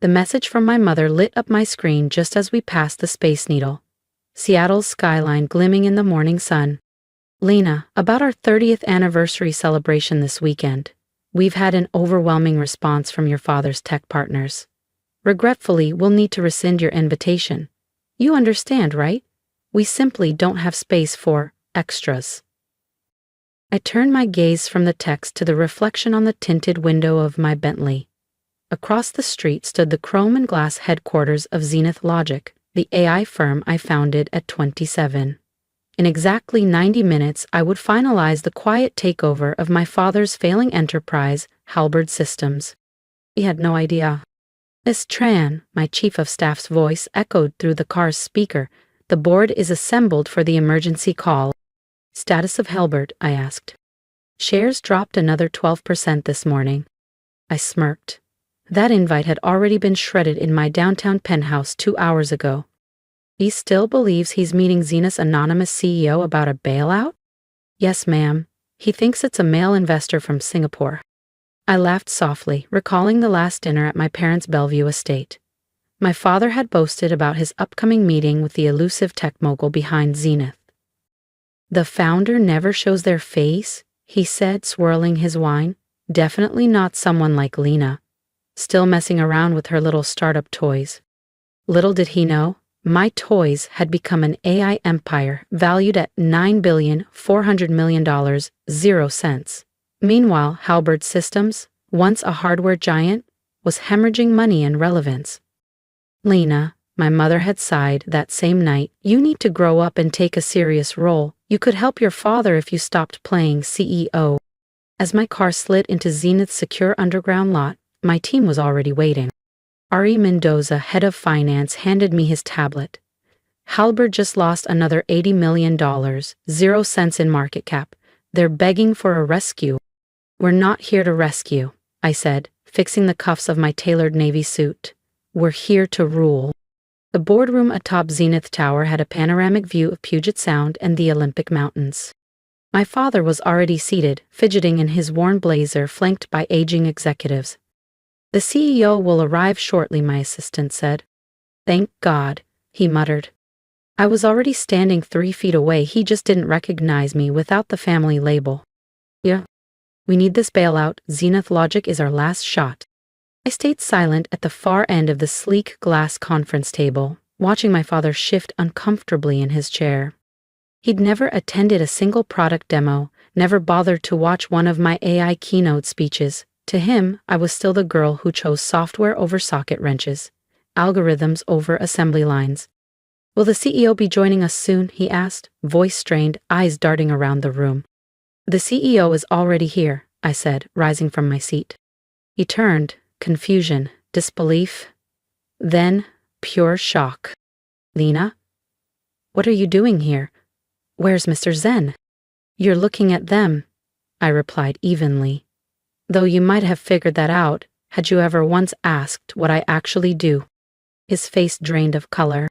The message from my mother lit up my screen just as we passed the Space Needle. Seattle's skyline glimmering in the morning sun. Lena, about our 30th anniversary celebration this weekend. We've had an overwhelming response from your father's tech partners. Regretfully, we'll need to rescind your invitation. You understand, right? We simply don't have space for extras. I turned my gaze from the text to the reflection on the tinted window of my Bentley. Across the street stood the chrome and glass headquarters of Zenith Logic, the AI firm I founded at 27. In exactly 90 minutes, I would finalize the quiet takeover of my father's failing enterprise, Halberd Systems. He had no idea. Miss Tran, my chief of staff's voice echoed through the car's speaker. The board is assembled for the emergency call. Status of Halberd, I asked. Shares dropped another 12% this morning. I smirked. That invite had already been shredded in my downtown penthouse 2 hours ago. He still believes he's meeting Zenith's anonymous CEO about a bailout? Yes, ma'am. He thinks it's a male investor from Singapore. I laughed softly, recalling the last dinner at my parents' Bellevue estate. My father had boasted about his upcoming meeting with the elusive tech mogul behind Zenith. The founder never shows their face, he said, swirling his wine. Definitely not someone like Lena, still messing around with her little startup toys. Little did he know, my toys had become an AI empire valued at $9,400,000,000, 0 cents. Meanwhile, Halberd Systems, once a hardware giant, was hemorrhaging money and relevance. Lena, my mother had sighed that same night, you need to grow up and take a serious role. You could help your father if you stopped playing CEO. As my car slid into Zenith's secure underground lot, my team was already waiting. Ari Mendoza, head of finance, handed me his tablet. Halberd just lost another $80 million, 0 cents in market cap. They're begging for a rescue. We're not here to rescue, I said, fixing the cuffs of my tailored navy suit. We're here to rule. The boardroom atop Zenith Tower had a panoramic view of Puget Sound and the Olympic Mountains. My father was already seated, fidgeting in his worn blazer, flanked by aging executives. The CEO will arrive shortly, my assistant said. Thank God, he muttered. I was already standing 3 feet away. He just didn't recognize me without the family label. Yeah. We need this bailout. Zenith Logic is our last shot. I stayed silent at the far end of the sleek glass conference table, watching my father shift uncomfortably in his chair. He'd never attended a single product demo, never bothered to watch one of my AI keynote speeches. To him, I was still the girl who chose software over socket wrenches, algorithms over assembly lines. Will the CEO be joining us soon? He asked, voice strained, eyes darting around the room. The CEO is already here, I said, rising from my seat. He turned, confusion, disbelief, then pure shock. Lena? What are you doing here? Where's Mr. Zen? You're looking at them, I replied evenly. Though you might have figured that out, had you ever once asked what I actually do. His face drained of color.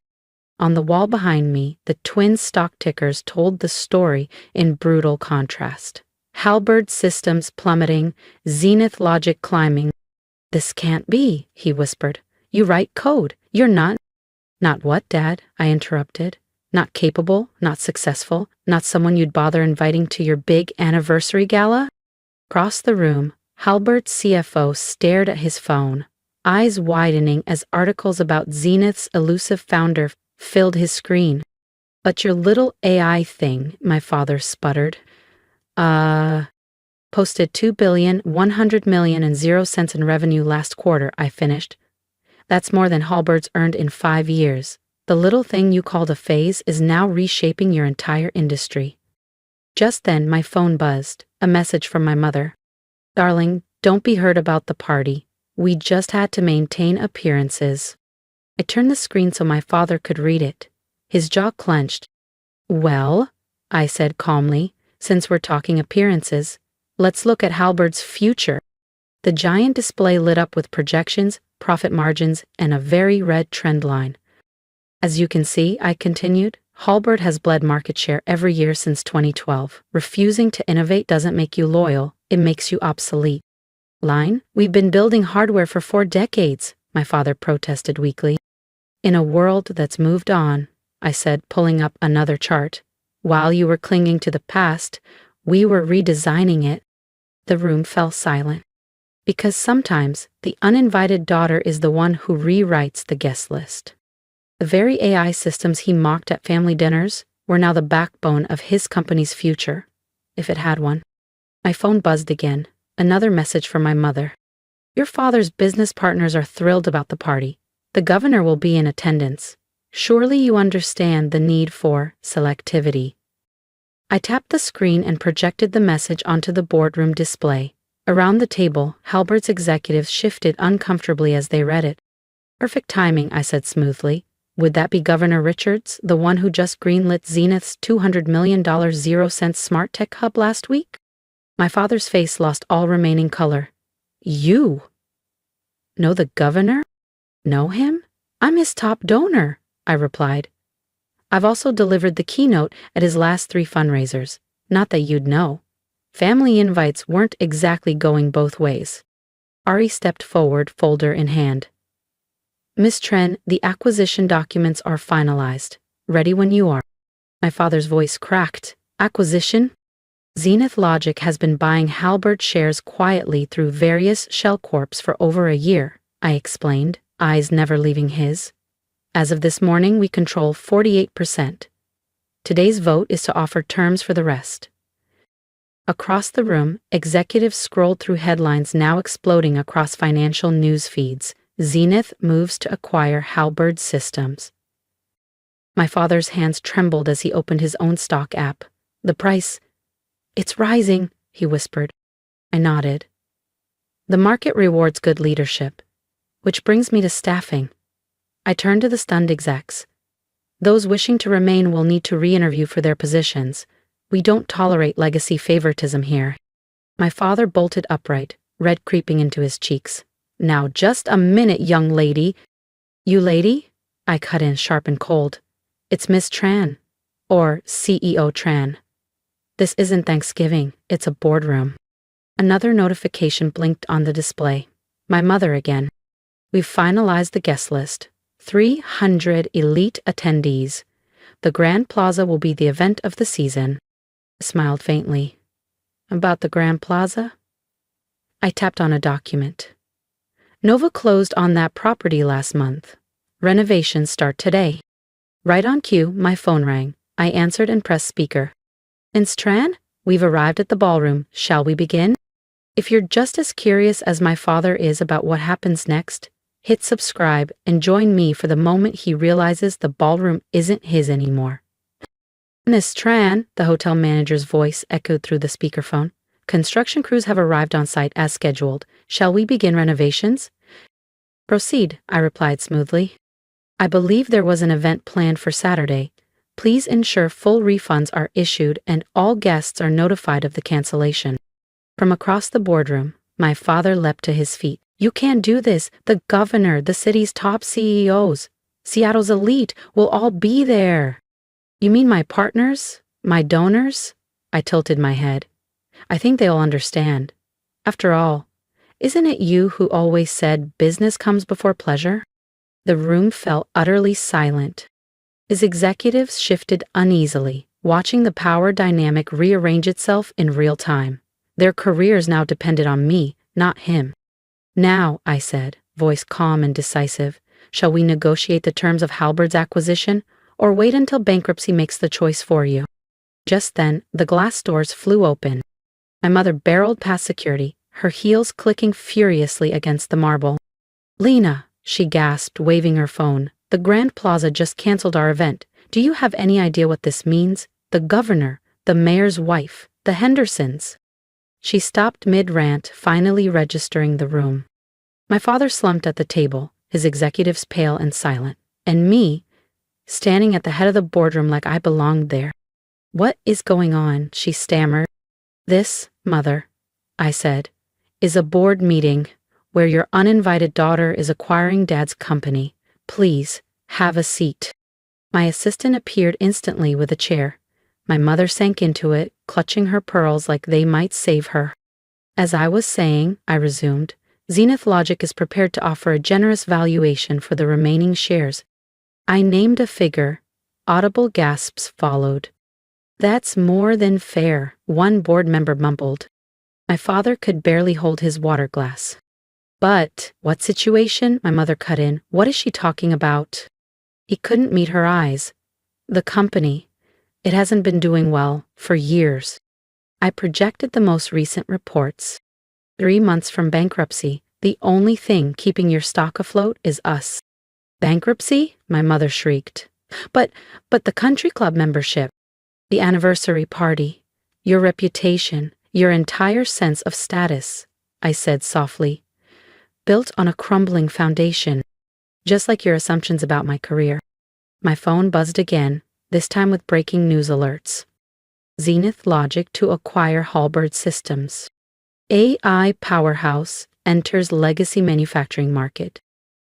On the wall behind me, the twin stock tickers told the story in brutal contrast. Halberd Systems plummeting, Zenith Logic climbing. This can't be, he whispered. You write code. You're not. Not what, Dad? I interrupted. Not capable, not successful, not someone you'd bother inviting to your big anniversary gala? Across the room, Halberd's CFO stared at his phone, eyes widening as articles about Zenith's elusive founder filled his screen. But your little AI thing, my father sputtered. Posted $2,100,000,000 and 0 cents in revenue last quarter, I finished. That's more than Halberd's earned in 5 years. The little thing you called a phase is now reshaping your entire industry. Just then my phone buzzed, a message from my mother. Darling, don't be hurt about the party. We just had to maintain appearances. I turned the screen so my father could read it. His jaw clenched. Well, I said calmly, since we're talking appearances, let's look at Halberd's future. The giant display lit up with projections, profit margins, and a very red trend line. As you can see, I continued, Halberd has bled market share every year since 2012. Refusing to innovate doesn't make you loyal, it makes you obsolete. Line, we've been building hardware for 4 decades, my father protested weakly. In a world that's moved on, I said, pulling up another chart. While you were clinging to the past, we were redesigning it. The room fell silent. Because sometimes the uninvited daughter is the one who rewrites the guest list. The very AI systems he mocked at family dinners were now the backbone of his company's future, if it had one. My phone buzzed again, another message from my mother. Your father's business partners are thrilled about the party. The governor will be in attendance. Surely you understand the need for selectivity. I tapped the screen and projected the message onto the boardroom display. Around the table, Halbert's executives shifted uncomfortably as they read it. Perfect timing, I said smoothly. Would that be Governor Richards, the one who just greenlit Zenith's $200 million 0-cent smart tech hub last week? My father's face lost all remaining color. You? Know the governor? Know him? I'm his top donor, I replied. I've also delivered the keynote at his last 3 fundraisers. Not that you'd know. Family invites weren't exactly going both ways. Ari stepped forward, folder in hand. Miss Tren, the acquisition documents are finalized. Ready when you are. My father's voice cracked. Acquisition? Zenith Logic has been buying Halbert shares quietly through various shell corps for over a year, I explained, eyes never leaving his. As of this morning, we control 48%. Today's vote is to offer terms for the rest. Across the room, executives scrolled through headlines now exploding across financial news feeds. Zenith moves to acquire Halberd Systems. My father's hands trembled as he opened his own stock app. The price, it's rising, he whispered. I nodded. The market rewards good leadership. Which brings me to staffing. I turned to the stunned execs. Those wishing to remain will need to re-interview for their positions. We don't tolerate legacy favoritism here. My father bolted upright, red creeping into his cheeks. Now just a minute, young lady. You lady? I cut in sharp and cold. It's Miss Tran. Or CEO Tran. This isn't Thanksgiving, it's a boardroom. Another notification blinked on the display. My mother again. We've finalized the guest list. 300 elite attendees. The Grand Plaza will be the event of the season. I smiled faintly. About the Grand Plaza? I tapped on a document. Nova closed on that property last month. Renovations start today. Right on cue, my phone rang. I answered and pressed speaker. Miss Tran, we've arrived at the ballroom. Shall we begin? If you're just as curious as my father is about what happens next, hit subscribe and join me for the moment he realizes the ballroom isn't his anymore. Miss Tran, the hotel manager's voice echoed through the speakerphone. Construction crews have arrived on site as scheduled. Shall we begin renovations? Proceed, I replied smoothly. I believe there was an event planned for Saturday. Please ensure full refunds are issued and all guests are notified of the cancellation. From across the boardroom, my father leapt to his feet. You can't do this. The governor, the city's top CEOs, Seattle's elite will all be there. You mean my partners? My donors? I tilted my head. I think they'll understand. After all, isn't it you who always said business comes before pleasure? The room fell utterly silent. His executives shifted uneasily, watching the power dynamic rearrange itself in real time. Their careers now depended on me, not him. Now, I said, voice calm and decisive, shall we negotiate the terms of Halberd's acquisition, or wait until bankruptcy makes the choice for you? Just then, the glass doors flew open. My mother barreled past security, her heels clicking furiously against the marble. Lena, she gasped, waving her phone. The Grand Plaza just canceled our event. Do you have any idea what this means? The governor, the mayor's wife, the Hendersons. She stopped mid-rant, finally registering the room. My father slumped at the table, his executives pale and silent, and me, standing at the head of the boardroom like I belonged there. What is going on? She stammered. This, mother, I said, is a board meeting where your uninvited daughter is acquiring dad's company. Please, have a seat. My assistant appeared instantly with a chair. My mother sank into it, clutching her pearls like they might save her. As I was saying, I resumed, Zenith Logic is prepared to offer a generous valuation for the remaining shares. I named a figure. Audible gasps followed. That's more than fair, one board member mumbled. My father could barely hold his water glass. But, what situation? My mother cut in. What is she talking about? He couldn't meet her eyes. The company. It hasn't been doing well for years. I projected the most recent reports. 3 months from bankruptcy, the only thing keeping your stock afloat is us. Bankruptcy? My mother shrieked. But the country club membership, the anniversary party, your reputation, your entire sense of status, I said softly, built on a crumbling foundation, just like your assumptions about my career. My phone buzzed again, this time with breaking news alerts. Zenith Logic to acquire Halberd Systems. AI powerhouse enters legacy manufacturing market.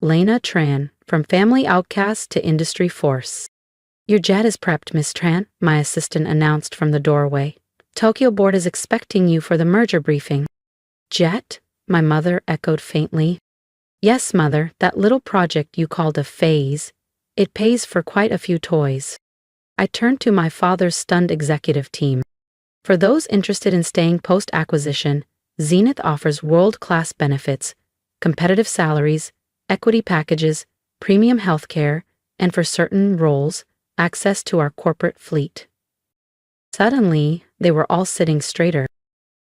Lena Tran, from family outcast to industry force. Your jet is prepped, Miss Tran, my assistant announced from the doorway. Tokyo board is expecting you for the merger briefing. Jet? My mother echoed faintly. Yes, mother, that little project you called a phase. It pays for quite a few toys. I turned to my father's stunned executive team. For those interested in staying post-acquisition, Zenith offers world-class benefits, competitive salaries, equity packages, premium healthcare, and for certain roles, access to our corporate fleet. Suddenly, they were all sitting straighter.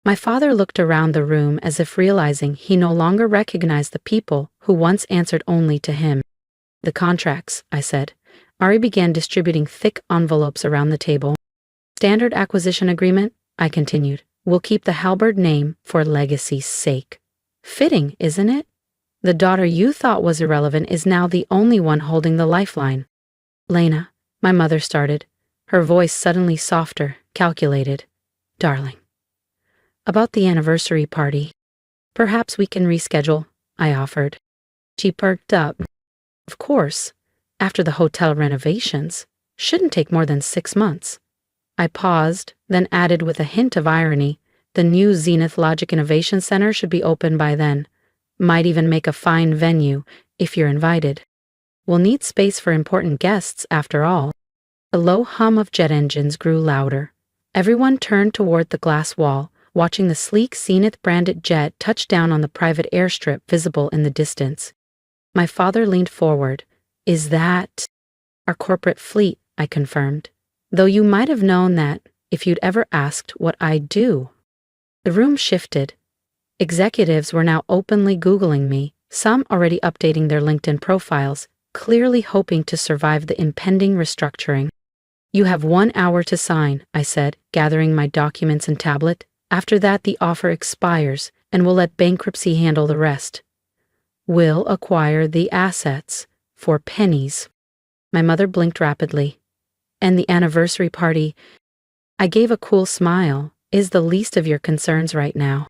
My father looked around the room as if realizing he no longer recognized the people who once answered only to him. The contracts, I said. Ari began distributing thick envelopes around the table. Standard acquisition agreement, I continued. We'll keep the Halberd name for legacy's sake. Fitting, isn't it? The daughter you thought was irrelevant is now the only one holding the lifeline. Lena, my mother started, her voice suddenly softer, calculated. Darling. About the anniversary party. Perhaps we can reschedule, I offered. She perked up. Of course. After the hotel renovations. Shouldn't take more than 6 months. I paused, then added with a hint of irony, the new Zenith Logic Innovation Center should be open by then. Might even make a fine venue, if you're invited. We'll need space for important guests, after all. The low hum of jet engines grew louder. Everyone turned toward the glass wall, watching the sleek Zenith-branded jet touch down on the private airstrip visible in the distance. My father leaned forward. Is that our corporate fleet? I confirmed. Though you might have known that if you'd ever asked what I do. The room shifted. Executives were now openly Googling me, some already updating their LinkedIn profiles, clearly hoping to survive the impending restructuring. You have 1 hour to sign, I said, gathering my documents and tablet. After that, the offer expires, and we'll let bankruptcy handle the rest. We'll acquire the assets for pennies. My mother blinked rapidly. And the anniversary party, I gave a cool smile, is the least of your concerns right now.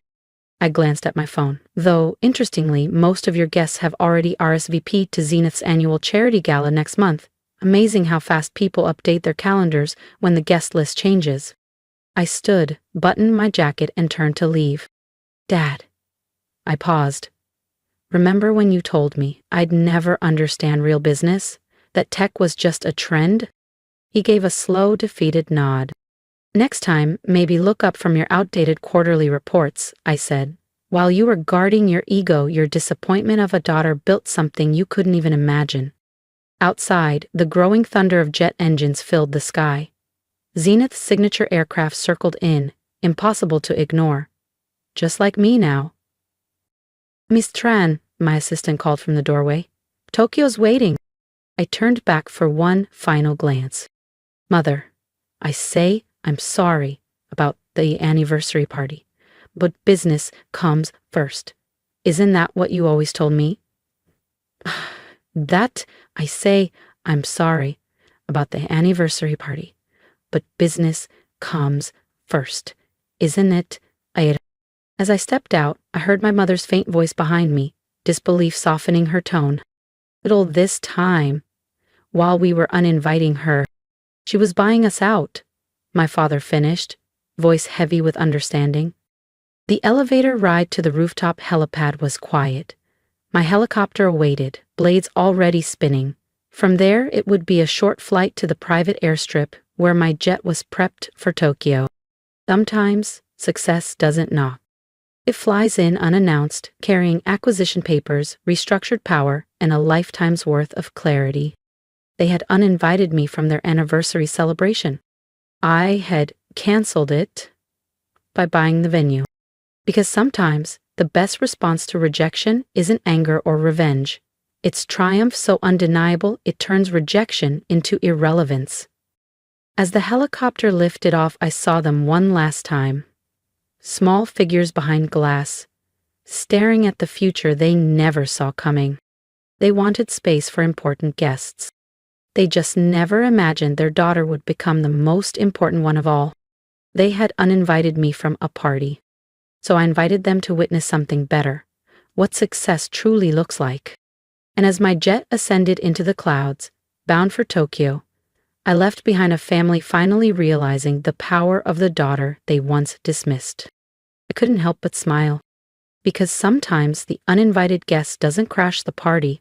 I glanced at my phone. Though, interestingly, most of your guests have already RSVP'd to Zenith's annual charity gala next month. Amazing how fast people update their calendars when the guest list changes. I stood, buttoned my jacket, and turned to leave. Dad. I paused. Remember when you told me I'd never understand real business? That tech was just a trend? He gave a slow, defeated nod. Next time, maybe look up from your outdated quarterly reports, I said. While you were guarding your ego, your disappointment of a daughter built something you couldn't even imagine. Outside, the growing thunder of jet engines filled the sky. Zenith's signature aircraft circled in, impossible to ignore. Just like me now. Miss Tran, my assistant called from the doorway. Tokyo's waiting. I turned back for one final glance. Mother, I say I'm sorry about the anniversary party, but business comes first. Isn't that what you always told me? That I say I'm sorry about the anniversary party, but business comes first. Isn't it, Aita? As I stepped out, I heard my mother's faint voice behind me, disbelief softening her tone. Little this time, while we were uninviting her, she was buying us out, my father finished, voice heavy with understanding. The elevator ride to the rooftop helipad was quiet. My helicopter awaited, blades already spinning. From there, it would be a short flight to the private airstrip where my jet was prepped for Tokyo. Sometimes, success doesn't knock. It flies in unannounced, carrying acquisition papers, restructured power, and a lifetime's worth of clarity. They had uninvited me from their anniversary celebration. I had canceled it by buying the venue. Because sometimes, the best response to rejection isn't anger or revenge. It's triumph so undeniable it turns rejection into irrelevance. As the helicopter lifted off, I saw them one last time. Small figures behind glass, staring at the future they never saw coming. They wanted space for important guests. They just never imagined their daughter would become the most important one of all. They had uninvited me from a party. So I invited them to witness something better, what success truly looks like. And as my jet ascended into the clouds, bound for Tokyo, I left behind a family finally realizing the power of the daughter they once dismissed. I couldn't help but smile, because sometimes the uninvited guest doesn't crash the party.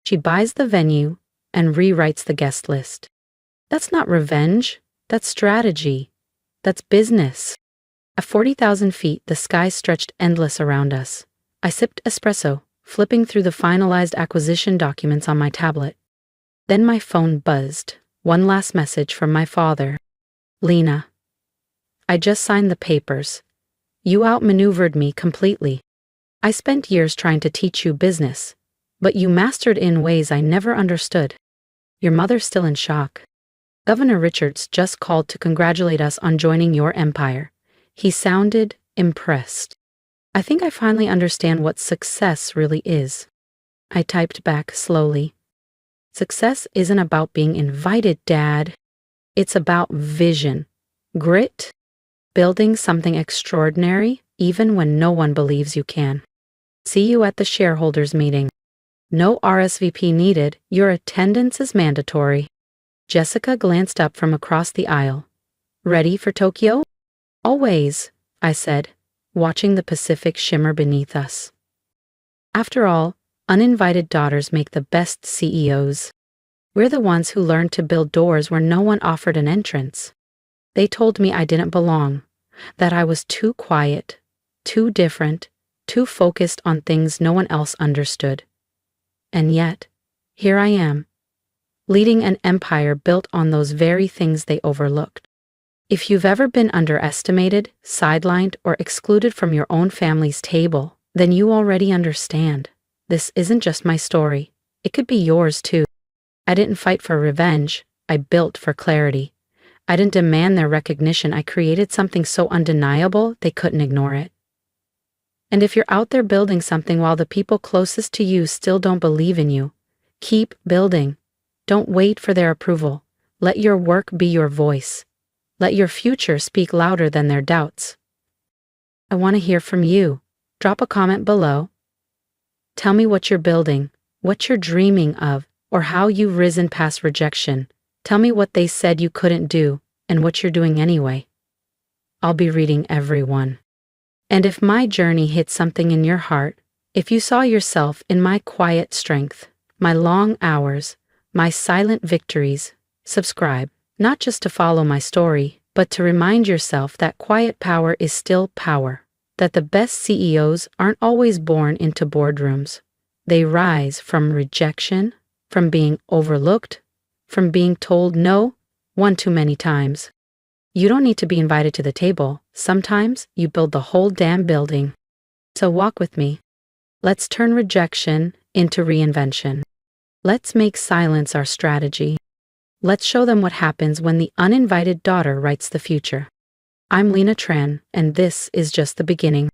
She buys the venue and rewrites the guest list. That's not revenge, that's strategy, that's business. At 40,000 feet, the sky stretched endless around us. I sipped espresso, flipping through the finalized acquisition documents on my tablet. Then my phone buzzed. One last message from my father. Lena, I just signed the papers. You outmaneuvered me completely. I spent years trying to teach you business, but you mastered in ways I never understood. Your mother's still in shock. Governor Richards just called to congratulate us on joining your empire. He sounded impressed. I think I finally understand what success really is. I typed back slowly. Success isn't about being invited, Dad. It's about vision, grit, building something extraordinary even when no one believes you can. See you at the shareholders meeting. No RSVP needed, your attendance is mandatory. Jessica glanced up from across the aisle. Ready for Tokyo? Always, I said, watching the Pacific shimmer beneath us. After all, uninvited daughters make the best CEOs. We're the ones who learned to build doors where no one offered an entrance. They told me I didn't belong, that I was too quiet, too different, too focused on things no one else understood. And yet, here I am, leading an empire built on those very things they overlooked. If you've ever been underestimated, sidelined, or excluded from your own family's table, then you already understand. This isn't just my story. It could be yours too. I didn't fight for revenge. I built for clarity. I didn't demand their recognition. I created something so undeniable they couldn't ignore it. And if you're out there building something while the people closest to you still don't believe in you, keep building. Don't wait for their approval. Let your work be your voice. Let your future speak louder than their doubts. I want to hear from you. Drop a comment below. Tell me what you're building, what you're dreaming of, or how you've risen past rejection. Tell me what they said you couldn't do, and what you're doing anyway. I'll be reading every one. And if my journey hit something in your heart, if you saw yourself in my quiet strength, my long hours, my silent victories, subscribe. Not just to follow my story, but to remind yourself that quiet power is still power, that the best CEOs aren't always born into boardrooms. They rise from rejection, from being overlooked, from being told no one too many times. You don't need to be invited to the table. Sometimes you build the whole damn building. So walk with me. Let's turn rejection into reinvention. Let's make silence our strategy. Let's show them what happens when the uninvited daughter writes the future. I'm Lena Tran, and this is just the beginning.